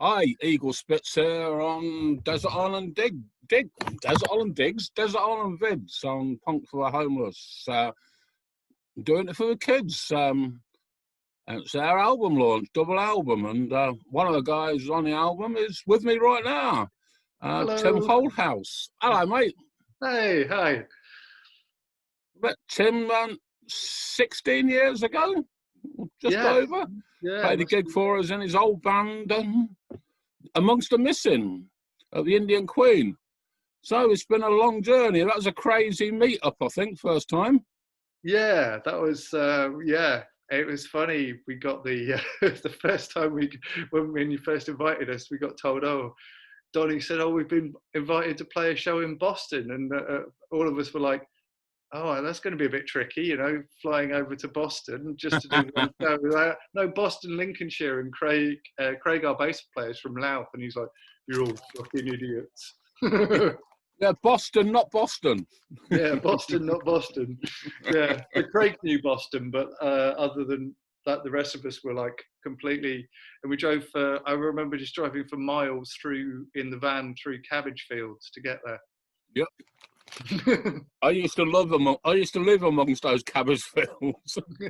Hi, Eagle Spitz here on Desert Island Desert Island Digs, Desert Island Vids on Punk for the Homeless. Doing it for the kids. It's our album launch, double album, and one of the guys on the album is with me right now. Tim Hello. Holehouse. Hello, mate. Hey, hi. Met Tim 16 years ago, just Yeah, over. yeah, Played a gig for us in his old band, Amongst the Missing at the Indian Queen. So it's been a long journey. That was a crazy meet-up, I think, first time. yeah. That was yeah. It was funny. We got the the first time when you first invited us, we got told, oh, Donnie said, oh, we've been invited to play a show in Boston, and all of us were like, oh, that's going to be a bit tricky, flying over to Boston just to do one show. No, Boston, Lincolnshire, and Craig, our bass player, is from Louth, and he's like, you're all fucking idiots. Yeah, Boston, not Boston. Yeah, Boston, not Boston. Yeah, the Craig knew Boston, but other than that, the rest of us were like completely. And we drove. I remember just driving for miles in the van through cabbage fields to get there. Yep. I used to live amongst those cabbage fields. Yeah,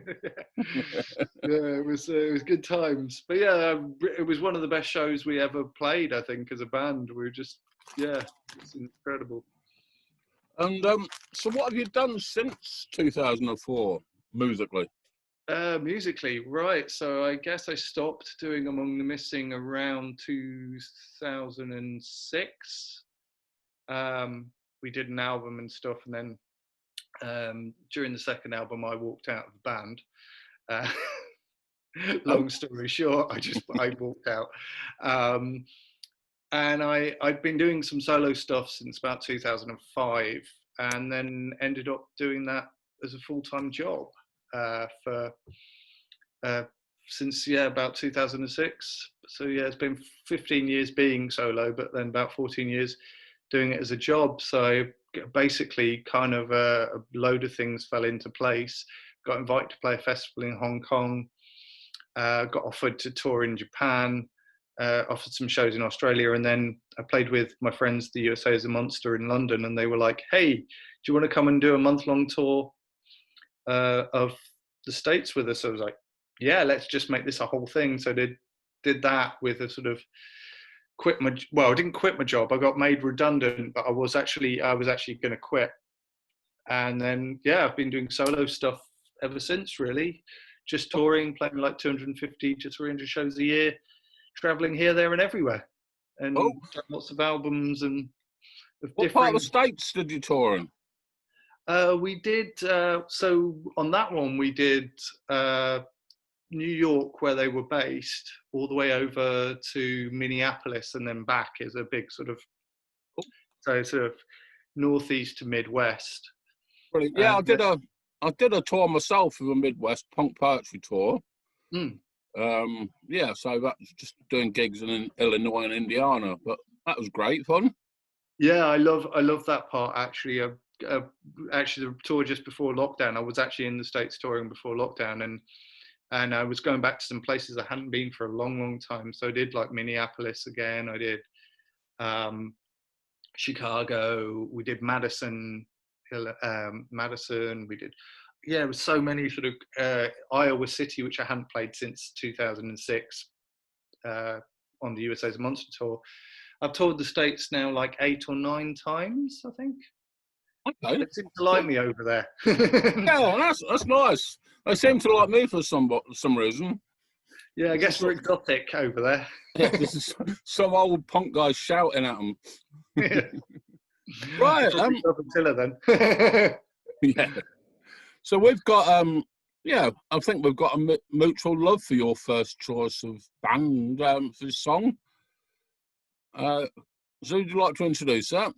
it was good times. But yeah, it was one of the best shows we ever played. I think as a band, we were just it's incredible. And so, what have you done since 2004 musically? Musically, right. So I guess I stopped doing Among the Missing around 2006. We did an album and stuff, and then during the second album, I walked out of the band. Long story short, I walked out. And I'd been doing some solo stuff since about 2005, and then ended up doing that as a full-time job since about 2006. So yeah, it's been 15 years being solo, but then about 14 years doing it as a job. So basically kind of a load of things fell into place. Got invited to play a festival in Hong Kong, got offered to tour in Japan, offered some shows in Australia, and then I played with my friends, the USA is a Monster in London, and they were like, hey, do you want to come and do a month-long tour of the States with us? So I was like, yeah, let's just make this a whole thing. So I did that with a sort of I didn't quit my job. I got made redundant, but I was actually going to quit. And then, yeah, I've been doing solo stuff ever since, really. Just touring, playing like 250 to 300 shows a year, traveling here, there, and everywhere, and done lots of albums and. What part of the States did you tour in? We did. So on that one, we did New York, where they were based, all the way over to Minneapolis, and then back is a big sort of, so sort of northeast to Midwest. Brilliant. Yeah, I did a tour myself of a Midwest punk poetry tour. Yeah, so that's just doing gigs in Illinois and Indiana, but that was great fun. Yeah, I love that part actually. Actually, the tour just before lockdown, I was actually in the States touring before lockdown, and I was going back to some places I hadn't been for a long time. So I did like Minneapolis again. I did Chicago. We did Madison. We did. Yeah, there was so many sort of Iowa City, which I hadn't played since 2006 on the USA's Monster Tour. I've toured the States now like 8 or 9 times, I think. Okay. They seem to like me over there. Yeah, that's nice. They seem to like me for some reason. Yeah, I guess we're exotic over there. Yeah, this is some old punk guy shouting at them. Yeah. Right. Then. Yeah. So we've got I think we've got a mutual love for your first choice of band for this song. So would you like to introduce that?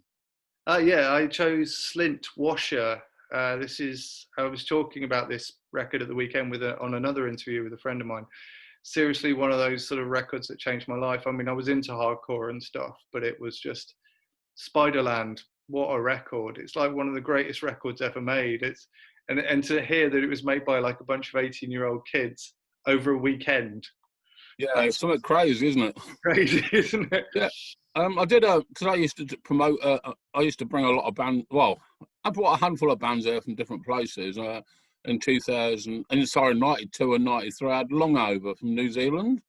Yeah, I chose Slint Washer. I was talking about this record at the weekend on another interview with a friend of mine. Seriously, one of those sort of records that changed my life. I mean, I was into hardcore and stuff, but it was just Spiderland. What a record. It's like one of the greatest records ever made. And to hear that it was made by like a bunch of 18-year-old kids over a weekend Yeah, it's That's something crazy, isn't it? crazy, isn't it? Yeah. I did because I used to promote. I used to bring a lot of bands. Well, I brought a handful of bands there from different places. In 2000, and sorry, 92 and 93, I had Long Over from New Zealand,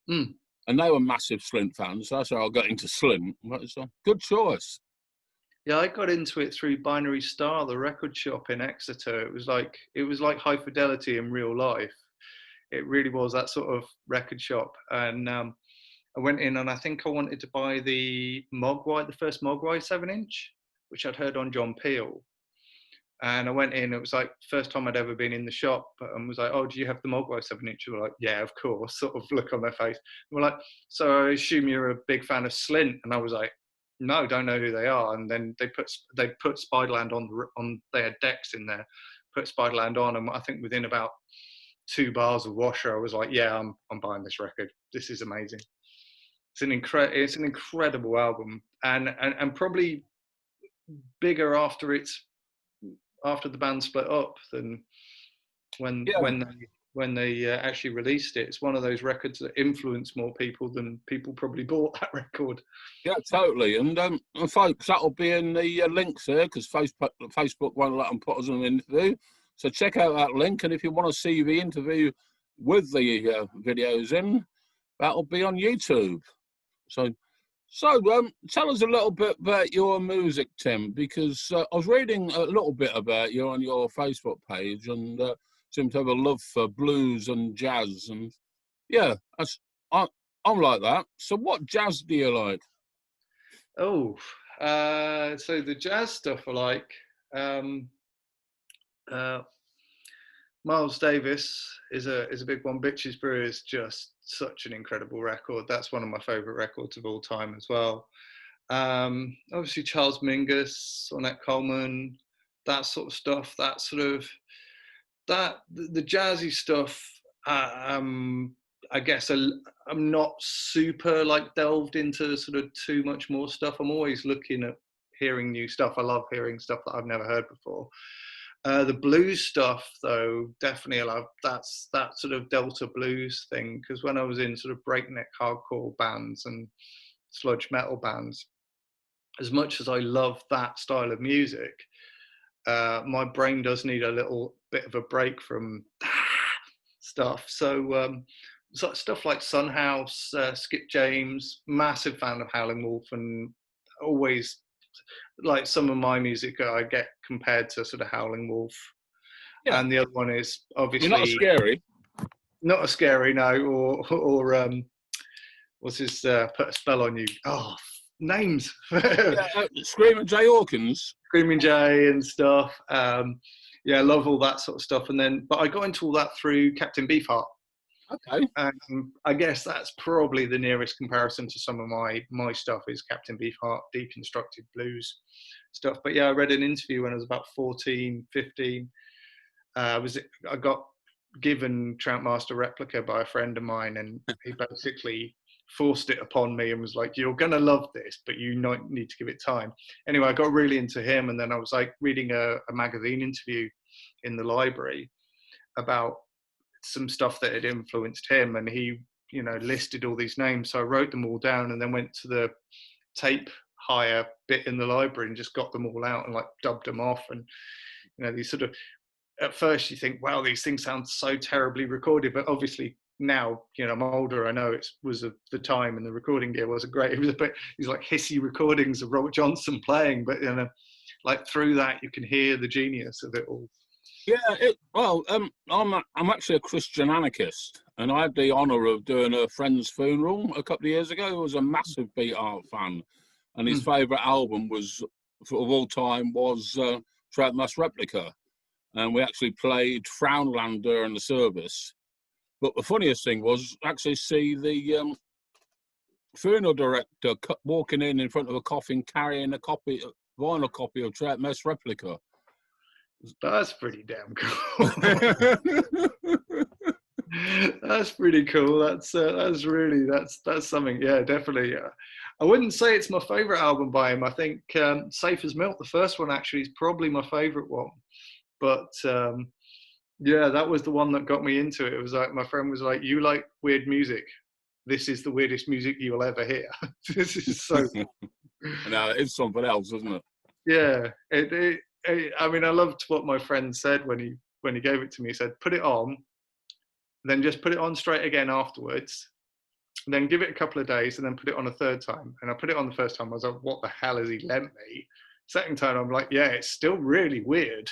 Mm. and they were massive Slint fans. So that's how I got into Slint. But it's a good choice. Yeah, I got into it through Binary Star, the record shop in Exeter. It was like High Fidelity in real life. It really was that sort of record shop. And I went in and I think I wanted to buy the Mogwai, the first Mogwai 7-inch, which I'd heard on John Peel. And I went in, it was like first time I'd ever been in the shop, and was like, "Oh, do you have the Mogwai 7-inch?" They were like, "Yeah, of course," sort of look on their face. And we're like, "So I assume you're a big fan of Slint?" And I was like, "No, don't know who they are." And then they put Spiderland on their decks in there, put Spiderland on, and I think within about 2 bars of Washer, I was like, "Yeah, I'm buying this record. This is amazing." It's an incredible album, and probably bigger after the band split up than when Yeah, they actually released it. It's one of those records that influenced more people than people probably bought that record. yeah, totally. And folks, that'll be in the links there because Facebook won't let them put us in an interview. So check out that link, and if you want to see the interview with the videos in, that'll be on YouTube. So tell us a little bit about your music, Tim, because I was reading a little bit about you on your Facebook page, and seem to have a love for blues and jazz, and yeah, I'm like that. So, what jazz do you like? Oh, so the jazz stuff I like. Um, uh, Miles Davis is a big one. Bitches Brew is just such an incredible record. That's one of my favourite records of all time as well. Obviously Charles Mingus, Ornette Coleman, that sort of stuff. That sort of the jazzy stuff. I guess I'm not super like delved into sort of too much more stuff. I'm always looking at hearing new stuff. I love hearing stuff that I've never heard before. The blues stuff, though, definitely I love. That's that sort of Delta blues thing. Because when I was in sort of breakneck hardcore bands and sludge metal bands, as much as I love that style of music, my brain does need a little bit of a break from stuff. So stuff like Sunhouse, Skip James, massive fan of Howling Wolf, and always like some of my music I get compared to sort of Howling Wolf. Yeah, And the other one is you're not obviously scary. not a scary no, or what's his put a spell on you? Oh, names. Yeah, Screaming Jay Hawkins. Screaming Jay and stuff. Yeah, I love all that sort of stuff. But I got into all that through Captain Beefheart. Okay. I guess that's probably the nearest comparison to some of my stuff is Captain Beefheart, deconstructed blues stuff. But yeah, I read an interview when I was about 14, 15. I got given Troutmaster Replica by a friend of mine, and he basically forced it upon me and was like, "You're gonna love this, but you need to give it time." Anyway, I got really into him, and then I was like reading a magazine interview in the library about some stuff that had influenced him, and he listed all these names. So I wrote them all down and then went to the tape hire bit in the library and just got them all out and like dubbed them off. And these sort of, at first you think, wow, these things sound so terribly recorded, but obviously now I'm older, I know it was of the time and the recording gear wasn't great. It was a bit these like hissy recordings of Robert Johnson playing, but like through that you can hear the genius of it all. Yeah, I'm actually a Christian anarchist, and I had the honour of doing a friend's funeral a couple of years ago. He was a massive Beat Art fan, and his favourite album was, of all time, was Troutmaster Replica, and we actually played Frownland during the service. But the funniest thing was actually see the funeral director walking in front of a coffin carrying a vinyl copy of Troutmaster Replica. That's pretty damn cool. That's pretty cool. That's something. Yeah, definitely. I wouldn't say it's my favorite album by him. I think Safe as Milk, the first one, actually is probably my favorite one. But yeah, that was the one that got me into it. It was like my friend was like, "You like weird music? this is the weirdest music you'll ever hear. This is so. No, it's something else, isn't it? Yeah, I mean, I loved what my friend said when he gave it to me. He said, "Put it on, then just put it on straight again afterwards, and then give it a couple of days, and then put it on a third time." And I put it on the first time. I was like, "What the hell has he lent me?" Second time, I'm like, "Yeah, it's still really weird."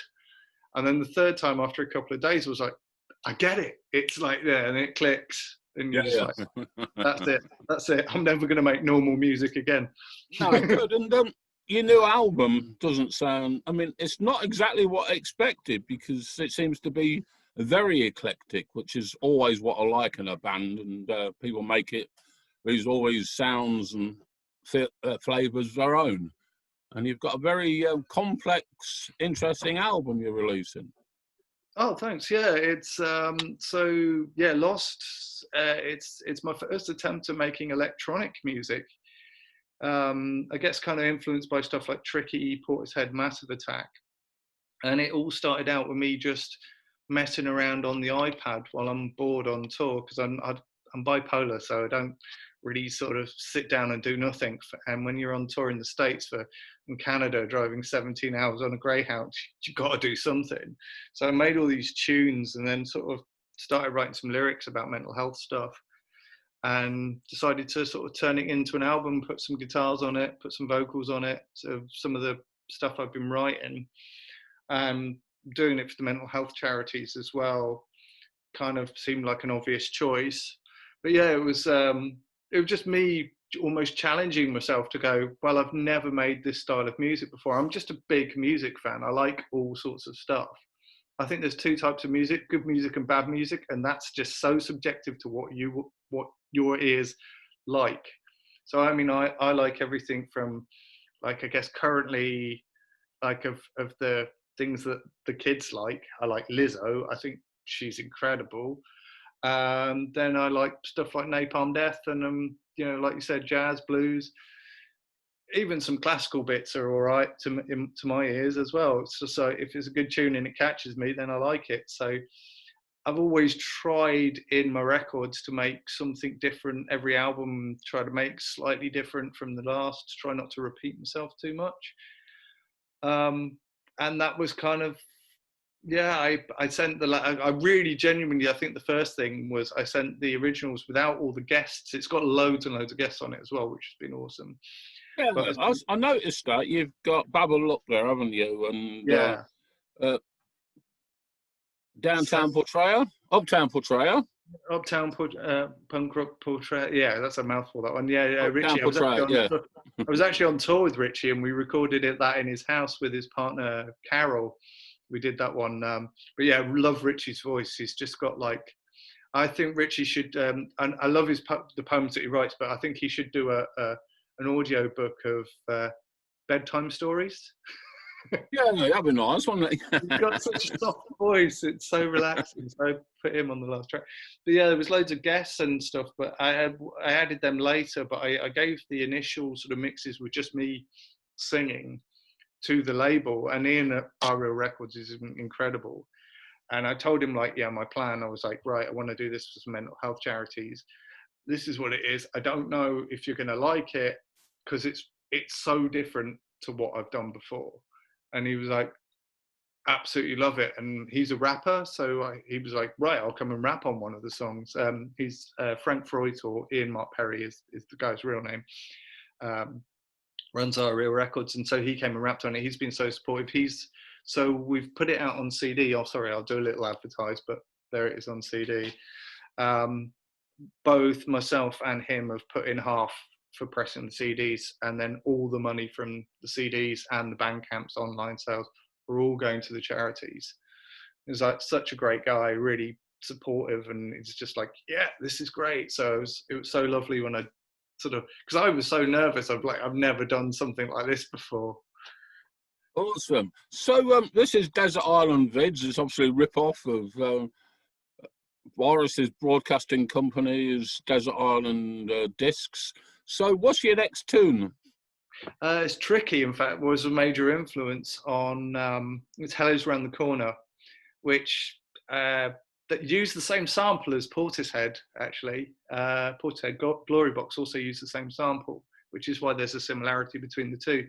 And then the third time, after a couple of days, I was like, "I get it. It's like there, and it clicks." And you're just like, "That's it. That's it. I'm never going to make normal music again." No, good. And your new album doesn't sound, I mean, it's not exactly what I expected, because it seems to be very eclectic, which is always what I like in a band. And people make it, there's always sounds and flavours of their own. And you've got a very complex, interesting album you're releasing. Oh, thanks. Yeah, it's so yeah, Lost. It's my first attempt at making electronic music. I guess kind of influenced by stuff like Tricky, Portishead, Massive Attack, and it all started out with me just messing around on the iPad while I'm bored on tour, because I'm bipolar, so I don't really sort of sit down and do nothing. And when you're on tour in the States in Canada, driving 17 hours on a Greyhound, you've got to do something. So I made all these tunes, and then sort of started writing some lyrics about mental health stuff, and decided to sort of turn it into an album, put some guitars on it, put some vocals on it, so some of the stuff I've been writing. Doing it for the mental health charities as well kind of seemed like an obvious choice. But yeah, it was just me almost challenging myself to go, well, I've never made this style of music before. I'm just a big music fan. I like all sorts of stuff. I think there's two types of music, good music and bad music, and that's just so subjective to what your ears like. So I mean, I like everything from, like, I guess currently, like of the things that the kids like, I like Lizzo. I think she's incredible. Then I like stuff like Napalm Death and you know, like you said, jazz, blues, even some classical bits are all right to my ears as well. It's just so if it's a good tune and it catches me, then I like it. So I've always tried in my records to make something different every album, try to make slightly different from the last, try not to repeat myself too much. And that was kind of, yeah, I sent I really genuinely, I think the first thing was I sent the originals without all the guests. It's got loads and loads of guests on it as well, which has been awesome. Yeah, but I noticed that you've got Babble up there, haven't you? And yeah, Downtown Portrayal, Uptown Portrayal. Uptown Punk Rock Portrait. Yeah, that's a mouthful, that one. Yeah, Richie. I was actually on tour with Richie, and we recorded that in his house with his partner Carol. We did that one. But yeah, I love Richie's voice. He's just got like, I think Richie should. And I love the poems that he writes, but I think he should do an audio book of bedtime stories. Yeah, that'd be nice, wouldn't it? He's got such a soft voice. It's so relaxing. So I put him on the last track. But yeah, there was loads of guests and stuff, but I added them later. But I gave the initial sort of mixes with just me singing to the label. And Ian at Our Real Records is incredible. And I told him, like, yeah, my plan, I was like, right, I want to do this for some mental health charities. This is what it is. I don't know if you're going to like it, because it's so different to what I've done before. And he was like, absolutely love it. And he's a rapper, so he was like, right, I'll come and rap on one of the songs. He's Frank Freud, or Ian Mark Perry is the guy's real name, runs Our Real Records, and so he came and rapped on it. He's been so supportive. So we've put it out on CD. Oh, sorry, I'll do a little advertise, but there it is on CD. Both myself and him have put in half for pressing the CDs, and then all the money from the CDs and the Bandcamp's online sales are all going to the charities. He's like such a great guy, really supportive, and it's just like, yeah, this is great. So it was so lovely when I sort of, because I was so nervous. I've never done something like this before. Awesome. So this is Desert Island Vids. It's obviously a rip-off of Boris's broadcasting company's Desert Island Discs. So what's your next tune? It's Tricky, in fact, was a major influence on It's Hell Is Round the Corner, which that use the same sample as Portishead, actually. Portishead Glory Box also used the same sample, which is why there's a similarity between the two.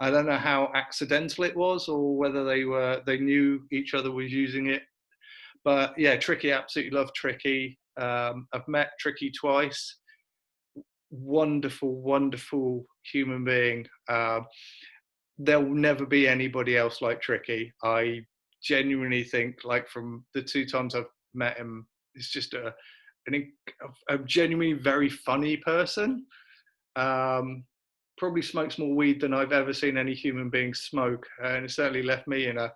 I don't know how accidental it was, or whether they knew each other was using it. But yeah, Tricky, absolutely love Tricky. I've met Tricky twice. Wonderful, wonderful human being. There'll never be anybody else like Tricky. I genuinely think, like, from the 2 times I've met him, it's just a genuinely very funny person. Probably smokes more weed than I've ever seen any human being smoke, and it certainly left me in a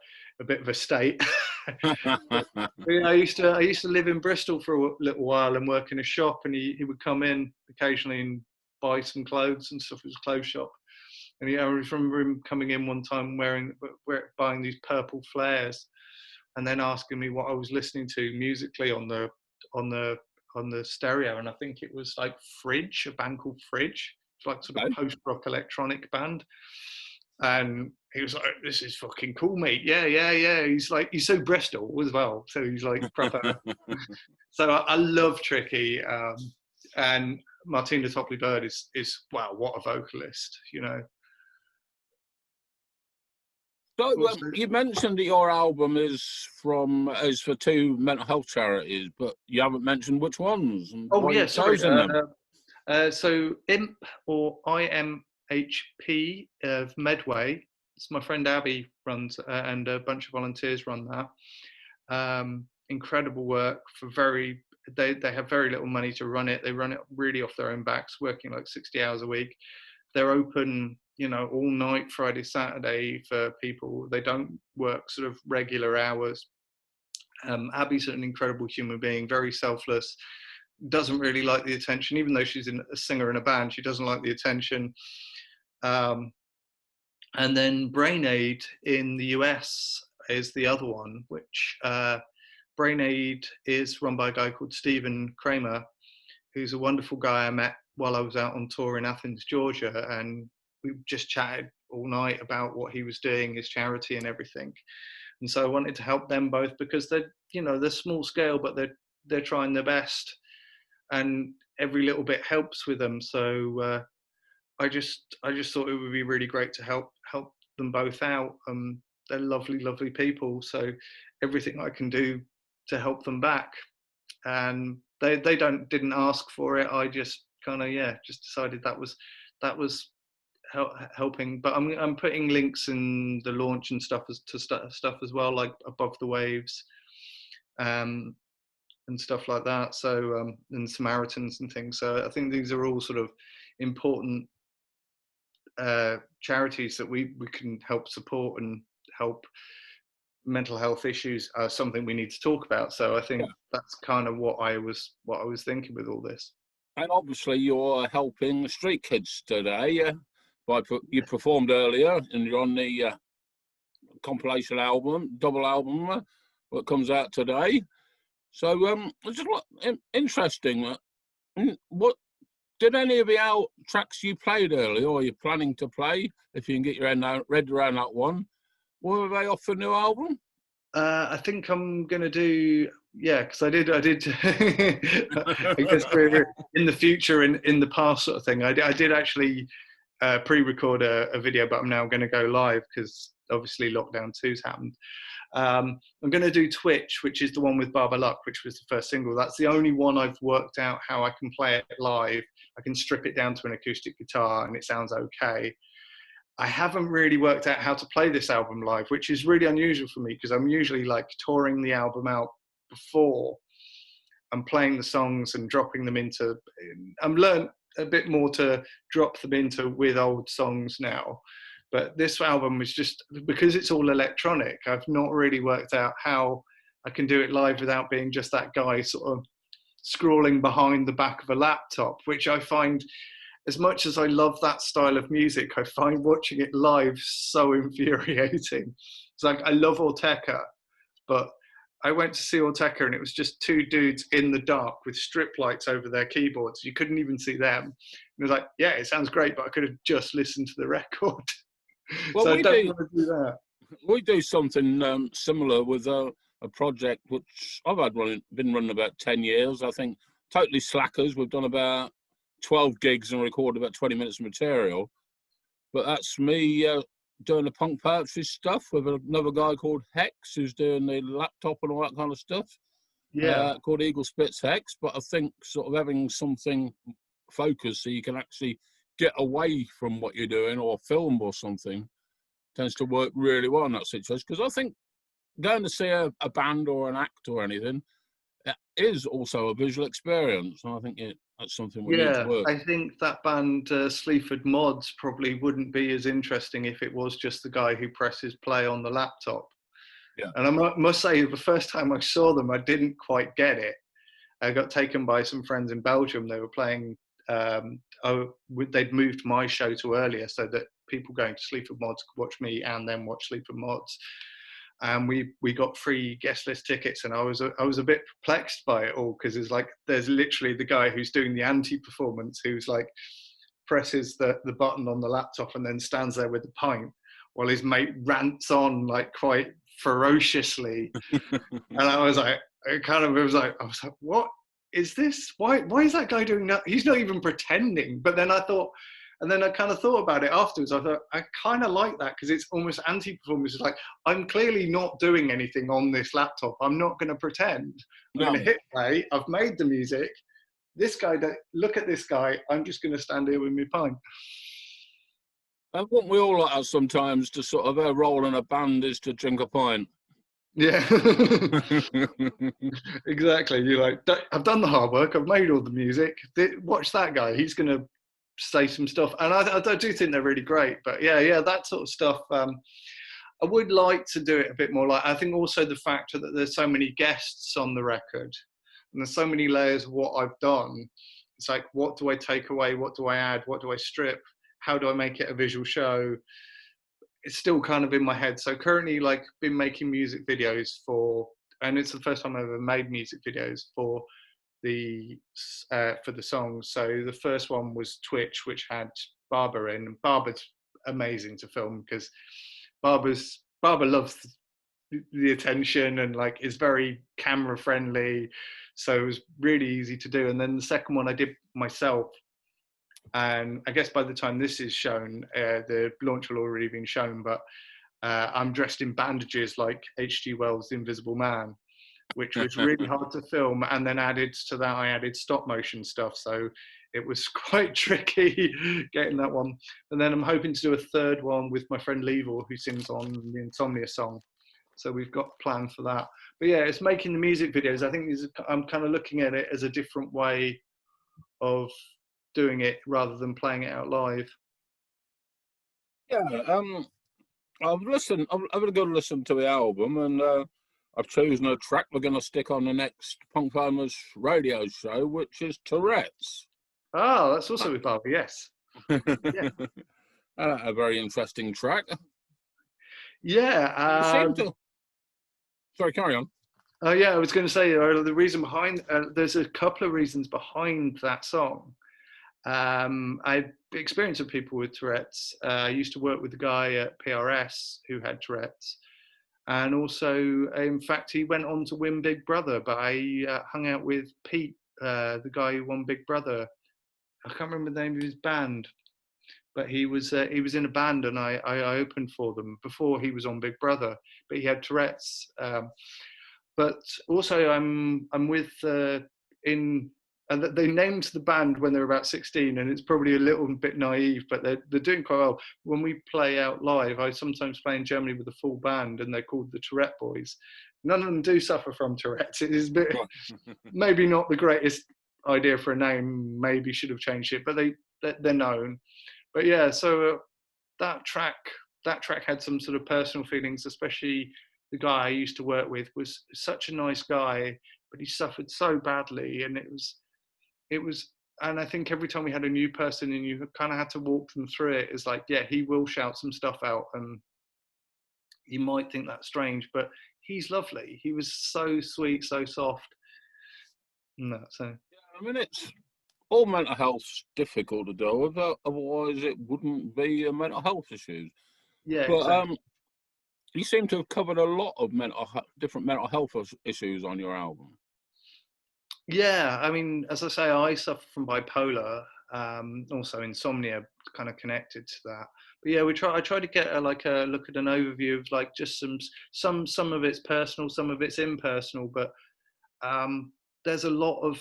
bit of a state. Yeah, I used to live in Bristol for a little while and work in a shop, and he would come in occasionally and buy some clothes and stuff. It was a clothes shop, and I remember him coming in one time buying these purple flares, and then asking me what I was listening to musically on the stereo, and I think it was like Fridge, a band called Fridge. It's like sort of post-rock electronic band. And he was like, "This is fucking cool, mate. Yeah. He's like, he's so Bristol as well. So he's like proper." So I love Tricky. And Martina Topley Bird is wow, what a vocalist, you know. So you mentioned that your album is for 2 mental health charities, but you haven't mentioned which ones. Oh yeah, sorry. So IMP, or IMHP of Medway. It's my friend Abby runs, and a bunch of volunteers run that. Incredible work for they have very little money to run it. They run it really off their own backs, working like 60 hours a week. They're open, you know, all night, Friday, Saturday, for people. They don't work sort of regular hours. Abby's an incredible human being, very selfless, doesn't really like the attention, even though she's a singer in a band. She doesn't like the attention. And then Brain Aid in the US is the other one, which Brain Aid is run by a guy called Stephen Kramer, who's a wonderful guy I met while I was out on tour in Athens, Georgia, and we just chatted all night about what he was doing, his charity and everything. And so I wanted to help them both, because they're small scale, but they're trying their best, and every little bit helps with them. So I just thought it would be really great to help them both out. They're lovely, lovely people. So everything I can do to help them back. And they didn't ask for it. I just kind of just decided that was helping. But I'm putting links in the launch and stuff as well, like Above the Waves, and stuff like that. So and Samaritans and things. So I think these are all sort of important charities that we can help support and help. Mental health issues are something we need to talk about. So I think that's kind of what I was thinking with all this. And obviously you're helping street kids today. You performed earlier, and you're on the compilation album, double album, that comes out today. So it's just interesting. What did any of the tracks you played earlier, or you're planning to play, if you can get your head around that one, were they off the new album? I think I'm gonna do, because I did. I guess in the future, in the past, sort of thing. I did actually pre-record a video, but I'm now going to go live because obviously lockdown 2's happened. I'm going to do Twitch, which is the one with Baba Luck, which was the first single. That's the only one I've worked out how I can play it live. I can strip it down to an acoustic guitar and it sounds okay. I haven't really worked out how to play this album live, which is really unusual for me, because I'm usually like touring the album out before and playing the songs and dropping them into. I've learned a bit more to drop them into with old songs now. But this album was just, because it's all electronic, I've not really worked out how I can do it live without being just that guy sort of scrolling behind the back of a laptop, which I find, as much as I love that style of music, I find watching it live so infuriating. It's like, I love Ortega, but I went to see Ortega and it was just 2 dudes in the dark with strip lights over their keyboards. You couldn't even see them. And it was like, yeah, it sounds great, but I could have just listened to the record. Well, so I don't want to do that. We do something similar with a project which I've been running about 10 years. I think totally slackers. We've done about 12 gigs and recorded about 20 minutes of material. But that's me doing the punk poetry stuff with another guy called Hex, who's doing the laptop and all that kind of stuff. Yeah. Called Eagle Spits Hex. But I think sort of having something focused so you can actually get away from what you're doing or film or something tends to work really well in that situation. Because I think going to see a band or an act or anything is also a visual experience. And I think that's something we need to work. I think that band Sleaford Mods probably wouldn't be as interesting if it was just the guy who presses play on the laptop. Yeah. And I must say, the first time I saw them, I didn't quite get it. I got taken by some friends in Belgium. They were playing, they'd moved my show to earlier so that people going to Sleaford Mods could watch me and then watch Sleaford Mods. And we got free guest list tickets, and I was a bit perplexed by it all, because it's like there's literally the guy who's doing the anti-performance, who's like presses the button on the laptop and then stands there with the pint while his mate rants on like quite ferociously. And I was like, what is this? Why is that guy doing that? He's not even pretending. But then I kind of thought about it afterwards. I thought, I kind of like that, because it's almost anti-performance. It's like, I'm clearly not doing anything on this laptop. I'm not going to pretend. I'm going to hit play. I've made the music. This guy, look at this guy. I'm just going to stand here with my pint. And what we all like sometimes to sort of roll in a band is to drink a pint. Yeah, exactly. You're like, I've done the hard work. I've made all the music. Watch that guy. He's going to say some stuff. And I do think they're really great. But yeah, that sort of stuff. I would like to do it a bit more. Like, I think also the fact that there's so many guests on the record and there's so many layers of what I've done. It's like, what do I take away? What do I add? What do I strip? How do I make it a visual show? It's still kind of in my head. So currently, like, been making music videos and it's the first time I've ever made music videos for the songs. So the first one was Twitch, which had Barbara in. And Barbara's amazing to film, because Barbara loves the attention and like is very camera friendly. So it was really easy to do. And then the second one I did myself. And I guess by the time this is shown, the launch will already been shown, but I'm dressed in bandages like H.G. Wells' The Invisible Man, which was really hard to film. And then added to that, I added stop motion stuff. So it was quite tricky getting that one. And then I'm hoping to do a third one with my friend Level, who sings on the Insomnia song. So we've got a plan for that. But yeah, it's making the music videos. I think I'm kind of looking at it as a different way of doing it rather than playing it out live. Yeah, I'm going to go listen to the album, and I've chosen a track we're going to stick on the next Punk Farmers radio show, which is Tourette's. Oh, that's also with Barbara, yes. Yeah. A very interesting track. Yeah. Sorry, carry on. Yeah, I was going to say the reason behind, there's a couple of reasons behind that song. I've experience of people with Tourette's. I used to work with a guy at PRS who had Tourette's. And also, in fact, he went on to win Big Brother, but I hung out with Pete, the guy who won Big Brother. I can't remember the name of his band, but he was in a band, and I opened for them before he was on Big Brother, but he had Tourette's. But also, I'm with and they named the band when they were about 16, and it's probably a little bit naive, but they're doing quite well. When we play out live, I sometimes play in Germany with a full band, and they're called the Tourette Boys. None of them do suffer from Tourette's. It is a bit, maybe not the greatest idea for a name. Maybe should have changed it, but they're known. But yeah, so that track had some sort of personal feelings, especially the guy I used to work with was such a nice guy, but he suffered so badly, and it was, and I think every time we had a new person and you kind of had to walk them through it, it's like, yeah, he will shout some stuff out, and you might think that's strange, but he's lovely. He was so sweet, so soft. No, so yeah, I mean, it's all mental health's difficult to deal with, otherwise it wouldn't be a mental health issue. yeah, But exactly. you seem to have covered a lot of different mental health issues on your album. Yeah, I mean, as I say, I suffer from bipolar, also insomnia, kind of connected to that. But yeah, I try to get a look at an overview of like just some of it's personal, some of it's impersonal, but there's a lot of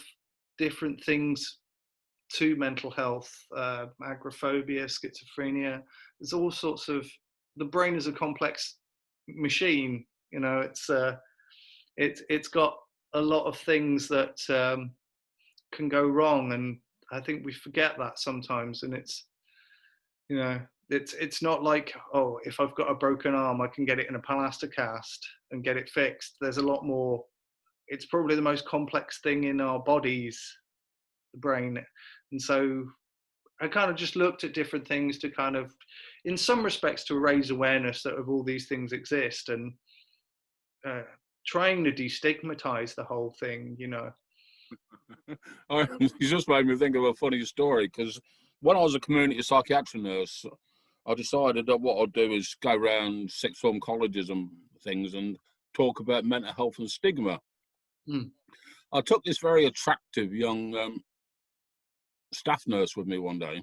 different things to mental health, agoraphobia, schizophrenia. There's all sorts of, the brain is a complex machine, you know, it's got a lot of things that can go wrong, and I think we forget that sometimes. And it's, you know, it's not like, oh, if I've got a broken arm, I can get it in a plaster cast and get it fixed. There's a lot more. It's probably the most complex thing in our bodies, the brain. And so I kind of just looked at different things to kind of, in some respects, to raise awareness that of all these things exist, and trying to destigmatize the whole thing, you know. You just made me think of a funny story, because when I was a community psychiatry nurse, I decided that what I'd do is go around sixth form colleges and things and talk about mental health and stigma. I took this very attractive young staff nurse with me one day,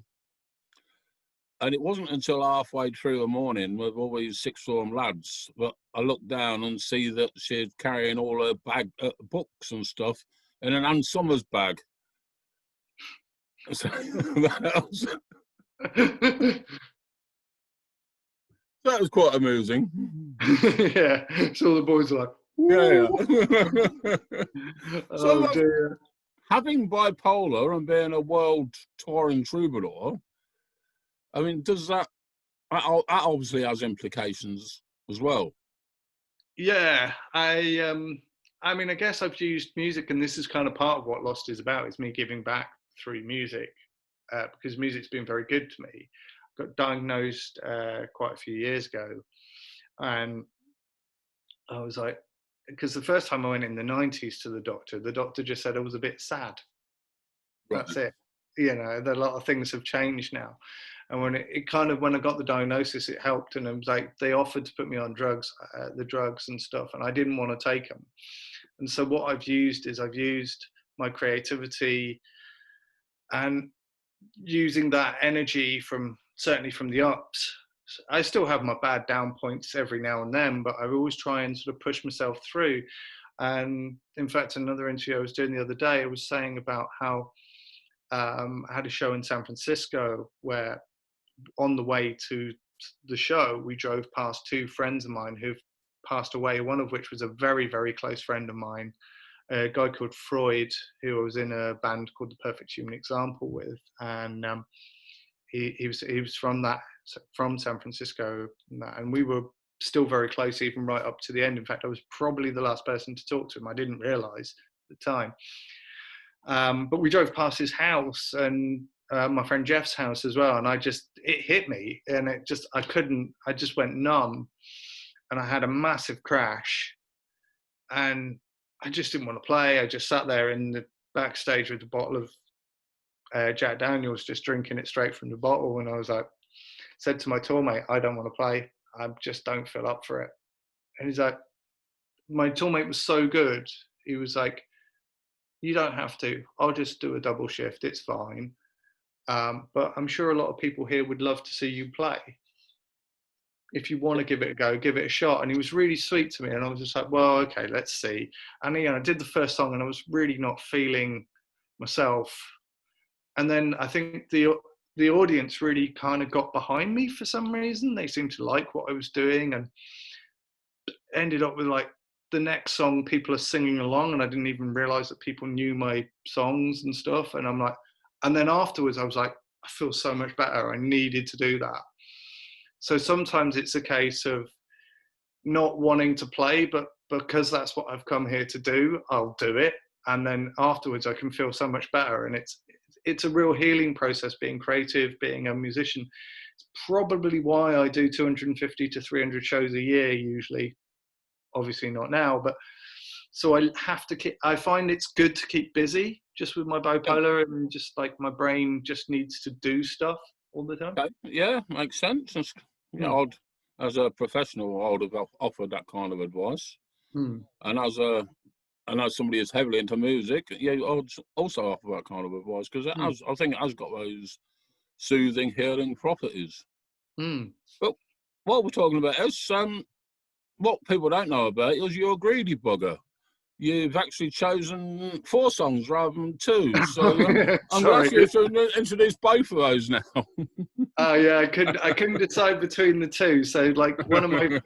and it wasn't until halfway through the morning with all these sixth form lads that I looked down and see that she'd carrying all her books and stuff in an Ann Summers bag. So that was quite amusing. Yeah, so the boys are like, yeah. Oh dear. Having bipolar and being a world touring troubadour, I mean, does that obviously has implications as well? Yeah, I mean, I guess I've used music, and this is kind of part of what Lost is about, is me giving back through music, because music's been very good to me. Got diagnosed quite a few years ago, and I was like, because the first time I went in the 90s to the doctor just said I was a bit sad. Right. That's it. You know, a lot of things have changed now. And when it kind of, when I got the diagnosis, it helped. And it was like, they offered to put me on drugs, the drugs and stuff, and I didn't want to take them. And so what I've used my creativity and using that energy certainly from the ups. I still have my bad down points every now and then, but I always try and sort of push myself through. And in fact, another interview I was doing the other day, I was saying about how I had a show in San Francisco where on the way to the show, we drove past two friends of mine who've passed away, one of which was a very, very close friend of mine, a guy called Freud, who I was in a band called The Perfect Human Example with. And he was from San Francisco, and we were still very close even right up to the end. In fact, I was probably the last person to talk to him. I didn't realize at the time. But we drove past his house and my friend Jeff's house as well, and it hit me, and I just went numb, and I had a massive crash, and I just didn't want to play. I just sat there in the backstage with a bottle of Jack Daniels, just drinking it straight from the bottle, and I was like, said to my tour mate, I don't want to play. I just don't feel up for it. And he's like, my tour mate was so good. He was like, you don't have to. I'll just do a double shift. It's fine. But I'm sure a lot of people here would love to see you play. If you want to give it a go, give it a shot. And he was really sweet to me. And I was just like, well, okay, let's see. And I did the first song and I was really not feeling myself. And then I think the audience really kind of got behind me for some reason. They seemed to like what I was doing, and ended up with like the next song, people are singing along, and I didn't even realize that people knew my songs and stuff. And I'm like, and then afterwards I was like, I feel so much better. I needed to do that. So sometimes it's a case of not wanting to play, but because that's what I've come here to do, I'll do it. And then afterwards I can feel so much better. And it's a real healing process, being creative, being a musician. It's probably why I do 250 to 300 shows a year usually. Obviously not now, but so I find it's good to keep busy just with my bipolar, and just like my brain just needs to do stuff all the time. Okay. Yeah, makes sense. It's, you know, as a professional, I would have offered that kind of advice. And as somebody who's heavily into music, yeah, I would also offer that kind of advice, because I think it has got those soothing, healing properties. But what we're talking about is what people don't know about is you're a greedy bugger. You've actually chosen 4 songs rather than 2. So I'm going to ask you to introduce both of those now. Oh yeah, I couldn't decide between the 2. So like one of my,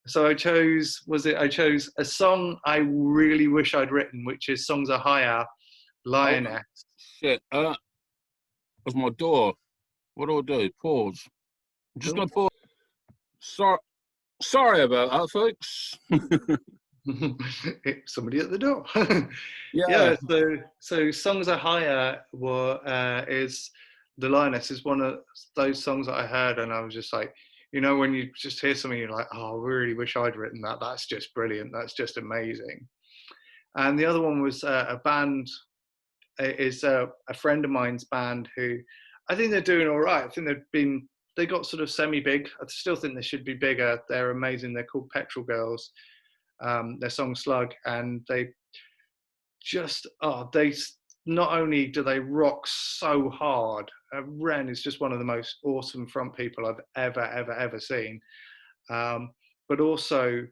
so I chose a song I really wish I'd written, which is Songs Ohia, Lioness. Shit, that's my door. What do I do? Pause. I'm just going to pause. Sorry about that, folks. Somebody at the door. Yeah. So Songs Ohia is the Lioness is one of those songs that I heard, and I was just like, you know, when you just hear something, you're like, oh, I really wish I'd written that. That's just brilliant. That's just amazing. And the other one was a band. Is a friend of mine's band who I think they're doing all right. I think they got sort of semi-big. I still think they should be bigger. They're amazing. They're called Petrol Girls. Their song Slug, and they not only do they rock so hard. Ren is just one of the most awesome front people I've ever seen, but also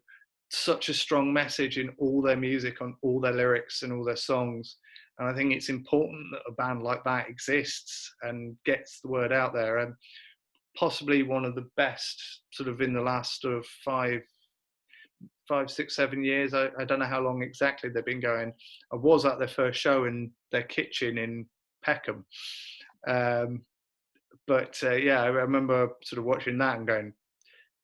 such a strong message in all their music, on all their lyrics and all their songs. And I think it's important that a band like that exists and gets the word out there. And possibly one of the best sort of in the last sort of 5, 6, 7 years. I don't know how long exactly they've been going. I was at their first show in their kitchen in Peckham. But yeah, I remember sort of watching that and going,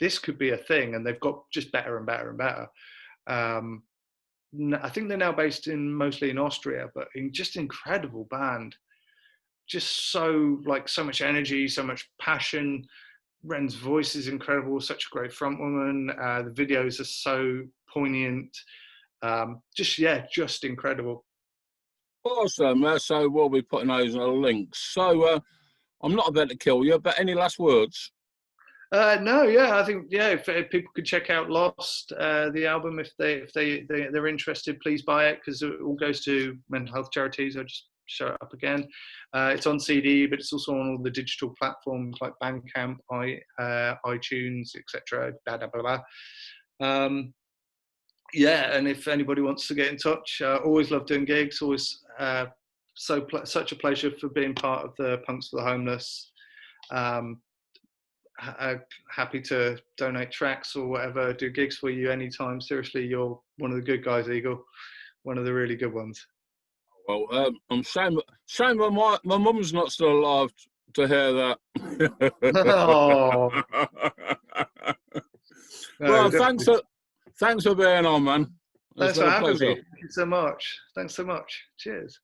this could be a thing. And they've got just better and better and better. I think they're now based mostly in Austria, but just incredible band. Just so much energy, so much passion. Ren's voice is incredible, such a great front woman. The videos are so poignant. Just incredible. Awesome. So we'll be putting those in the links. So I'm not about to kill you, but any last words? No, yeah, I think if people could check out Lost, the album, if they're interested, please buy it, because it all goes to mental health charities. I'll just show it up again. It's on CD, but it's also on all the digital platforms like Bandcamp, iTunes, etc. Blah blah blah. And if anybody wants to get in touch, always love doing gigs. Always such a pleasure for being part of the Punks for the Homeless. Happy to donate tracks or whatever, do gigs for you anytime. Seriously, you're one of the good guys, Eagle. One of the really good ones. Well, I'm shame my mum's not still alive to hear that. Oh. Well, thanks for being on, man. Thanks for having me. Thank you so much. Thanks so much. Cheers.